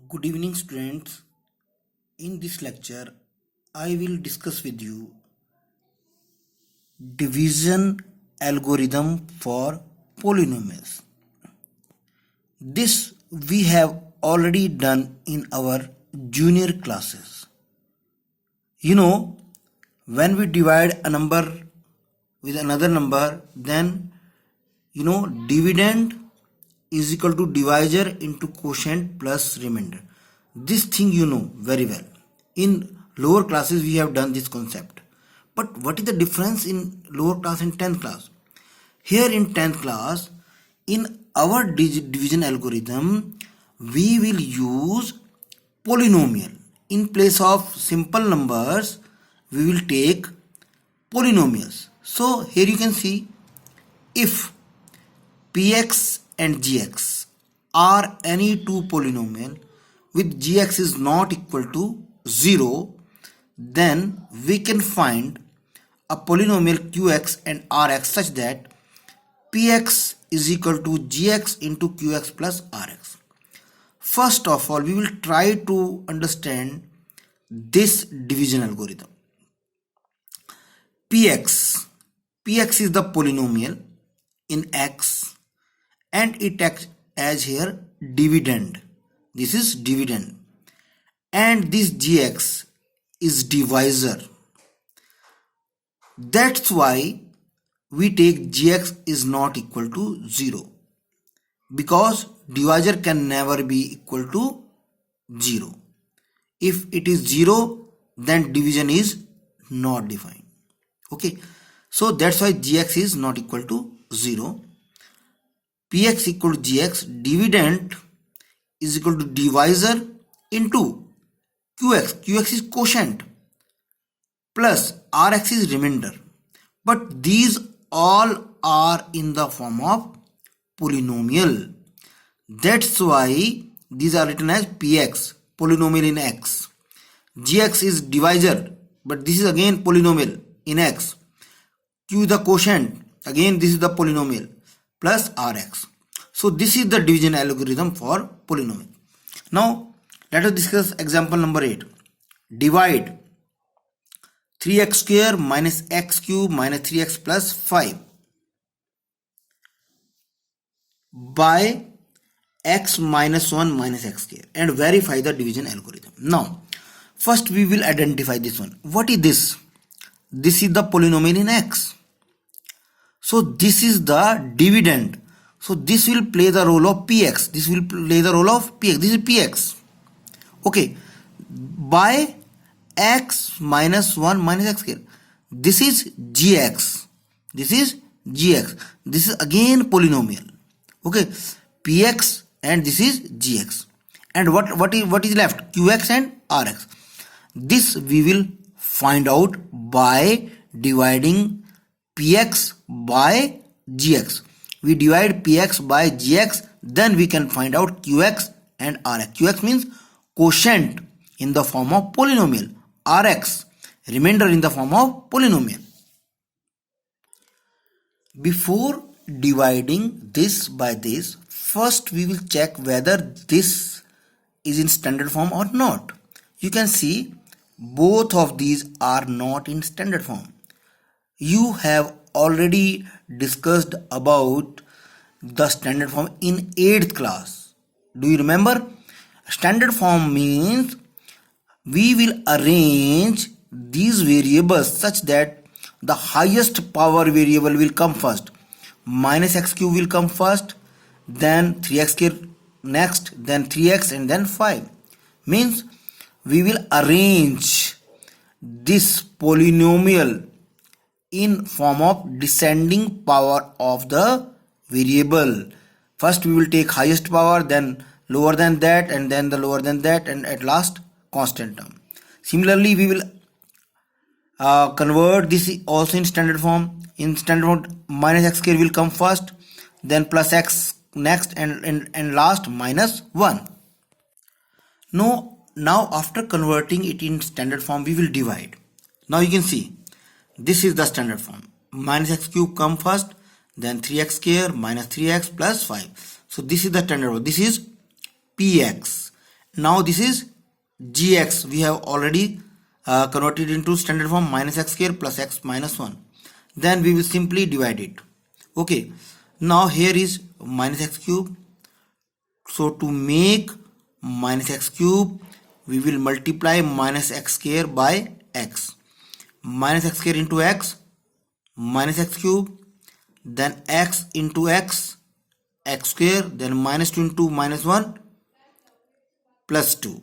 Good evening, students. In this lecture, I will discuss with you division algorithm for polynomials. This we have already done in our junior classes. When we divide a number with another number, then dividend is equal to divisor into quotient plus remainder. This thing you know very well. In lower classes we have done this concept. But what is the difference in lower class and 10th class? Here in 10th class, in our division algorithm, we will use polynomial. In place of simple numbers, we will take polynomials. So here you can see, if px and gx are any two polynomial with gx is not equal to 0, then we can find a polynomial qx and rx such that px is equal to gx into qx plus rx. First of all, we will try to understand this division algorithm. Px is the polynomial in x and it acts as here dividend. This is dividend, and this gx is divisor. That's why we take gx is not equal to 0, because divisor can never be equal to 0. If it is 0, then division is not defined. Okay, so that's why gx is not equal to 0. Px equal to gx, dividend is equal to divisor into qx is quotient, plus rx is remainder. But these all are in the form of polynomial. That's why these are written as px, polynomial in x. Gx is divisor, but this is again polynomial in x. Q the quotient, again this is the polynomial, plus rx. So this is the division algorithm for polynomial. Now let us discuss example number 8. Divide 3x square minus x cube minus 3x plus 5 by x minus 1 minus x square and verify the division algorithm. Now first we will identify this one. What is this? This is the polynomial in x. So this is the dividend. So this will play the role of px. This will play the role of px. This is px. Okay. By x minus 1 minus x square. This is gx. This is gx. This is again polynomial. Okay. Px and this is gx. And what is left? Qx and rx. This we will find out by dividing px by gx. We divide px by gx, then we can find out qx and rx. Qx means quotient in the form of polynomial, rx remainder in the form of polynomial. Before dividing this by this, first we will check whether this is in standard form or not. You can see both of these are not in standard form. You have already discussed about the standard form in 8th class. Do you remember? Standard form means we will arrange these variables such that the highest power variable will come first. Minus x cube will come first, then 3x square next, then 3x and then 5. Means we will arrange this polynomial in form of descending power of the variable. First we will take highest power, then lower than that, and then the lower than that, and at last constant term. Similarly we will convert this also in standard form. In standard form, minus x square will come first, then plus x next, and last minus 1. Now after converting it in standard form, we will divide. Now you can see this is the standard form. Minus x cube come first, then 3x square minus 3x plus 5. So this is the standard form. This is px, Now this is gx. We have already converted into standard form, minus x square plus x minus 1. Then we will simply divide it. Okay. Now here is minus x cube. So to make minus x cube, we will multiply minus x square by x. Minus x square into x, minus x cube, then x into x, x square, then minus 2 into minus 1, plus 2.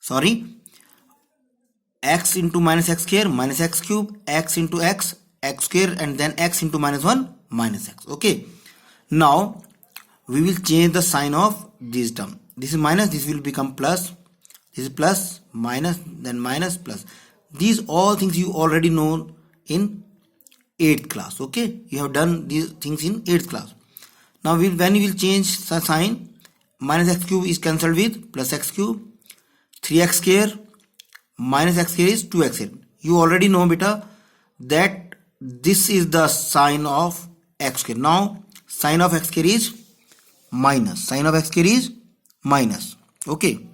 Sorry, x into minus x square, minus x cube, x into x, x square, and then x into minus 1, minus x. Okay. Now we will change the sign of this term. This is minus, this will become plus. This is plus, minus, then minus, plus. These all things you already know in 8th class. Okay, you have done these things in 8th class. Now when we will change the sign, minus x cube is cancelled with plus x cube, 3x square minus x square is 2x square. You already know beta that this is the sign of x square. Now sign of x square is minus. Sign of x square is minus. Okay.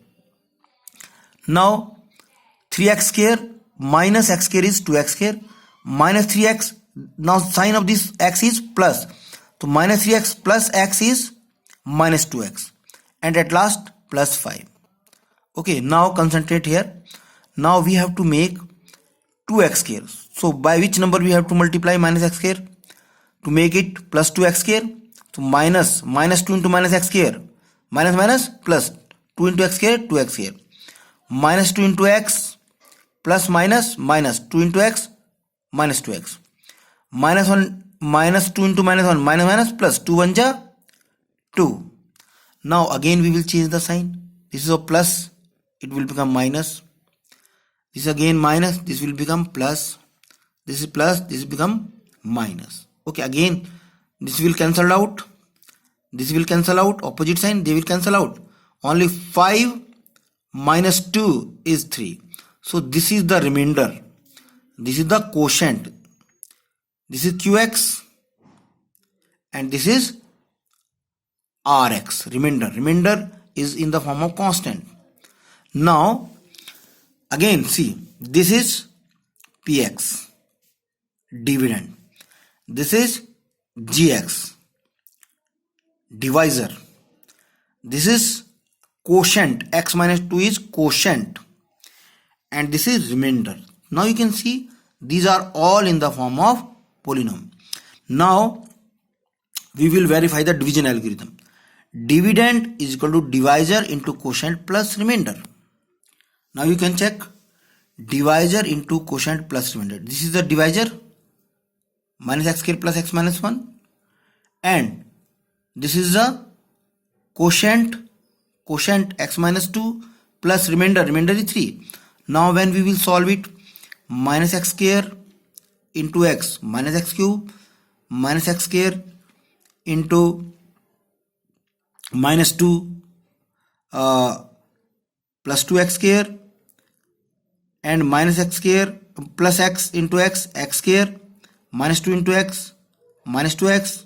Now 3x square minus x square is 2x square minus 3x. Now sign of this x is plus. So minus 3x plus x is minus 2x. And at last plus 5. Okay, now concentrate here. Now we have to make 2x square. So by which number we have to multiply minus x square? To make it plus 2x square. So minus 2 into minus x square. Minus plus 2 into x square, 2x square. Minus 2 into x plus minus 2 into x minus 2x. Minus 1 minus 2 into minus 1 minus plus 2 1 ja 2. Now again we will change the sign. This is a plus, it will become minus. This is again minus, this will become plus. This is plus, this will become minus. Okay, again this will cancel out. This will cancel out. Opposite sign, they will cancel out. Only 5 minus 2 is 3. So this is the remainder. This is the quotient. This is qx and this is rx. Remainder is in the form of constant. Now again see, this is px, dividend. This is gx, divisor. This is quotient. X minus 2 is quotient. And this is remainder. Now you can see these are all in the form of polynomial. Now we will verify the division algorithm. Dividend is equal to divisor into quotient plus remainder. Now you can check divisor into quotient plus remainder. This is the divisor, minus x square plus x minus 1, and this is the quotient x minus 2 plus remainder is 3. Now when we will solve it, minus x square into x minus x cube minus x square into minus 2 plus 2x square and minus x square plus x into x square minus 2 into x minus 2x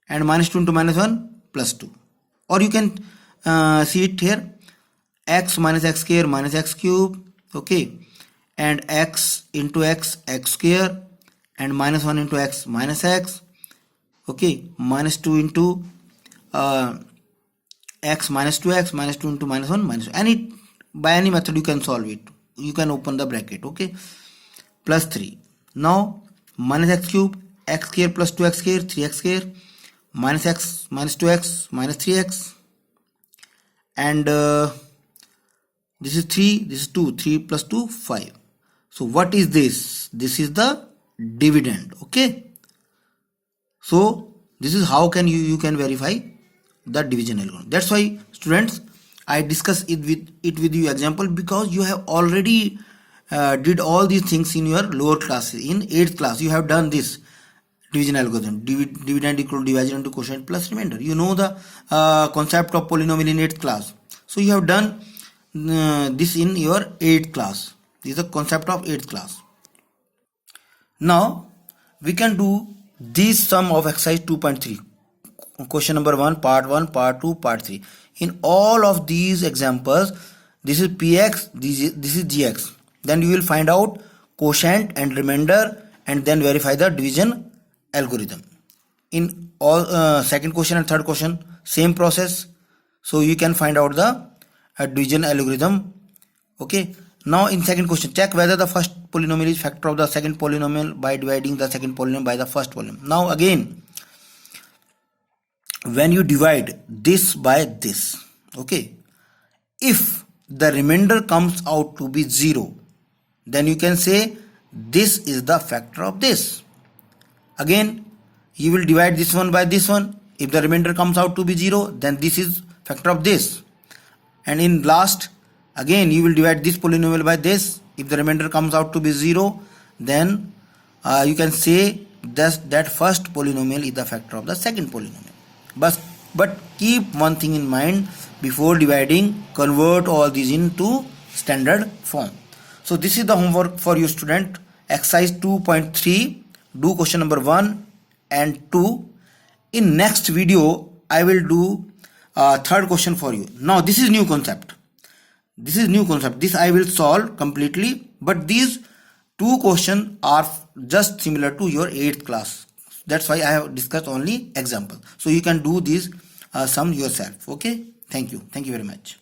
and minus 2 into minus 1 plus 2. Or you can see it here, x minus x square minus x cube, okay, and x into x square and minus 1 into x minus x, okay, minus 2 into x minus 2x minus 2 into minus 1 minus 2. Any by any method you can solve it. You can open the bracket, okay, plus 3. Now minus x cube x square plus 2x square 3x square minus x minus 2x minus 3x, and this is 3, this is 2, 3 plus 2 5. So what is this? This is the dividend. Okay, so this is how can you can verify the division algorithm. That's why students, I discuss it with you example, because you have already did all these things in your lower classes. In 8th class you have done this division algorithm, dividend equal to divisor into quotient plus remainder. You know the concept of polynomial in 8th class. So you have done this in your 8th class. This is the concept of 8th class. Now we can do this sum of exercise 2.3, question number 1, part 1, part 2, part 3. In all of these examples, this is px, this is gx. Then you will find out quotient and remainder and then verify the division algorithm. In all second question and third question, same process. So you can find out the division algorithm. Okay. Now in second question, check whether the first polynomial is factor of the second polynomial by dividing the second polynomial by the first polynomial. Now again, when you divide this by this, okay, if the remainder comes out to be 0, then you can say this is the factor of this. Again, you will divide this one by this one. If the remainder comes out to be 0, then this is factor of this. And in last, again you will divide this polynomial by this. If the remainder comes out to be 0, then you can say that first polynomial is the factor of the second polynomial. But keep one thing in mind before dividing, convert all these into standard form. So this is the homework for you student. Exercise 2.3, do question number 1 and 2. In next video, I will do third question for you. Now this is new concept. This I will solve completely, but these two questions are just similar to your 8th class. That's why I have discussed only example. So you can do this sum yourself. Okay. Thank you very much.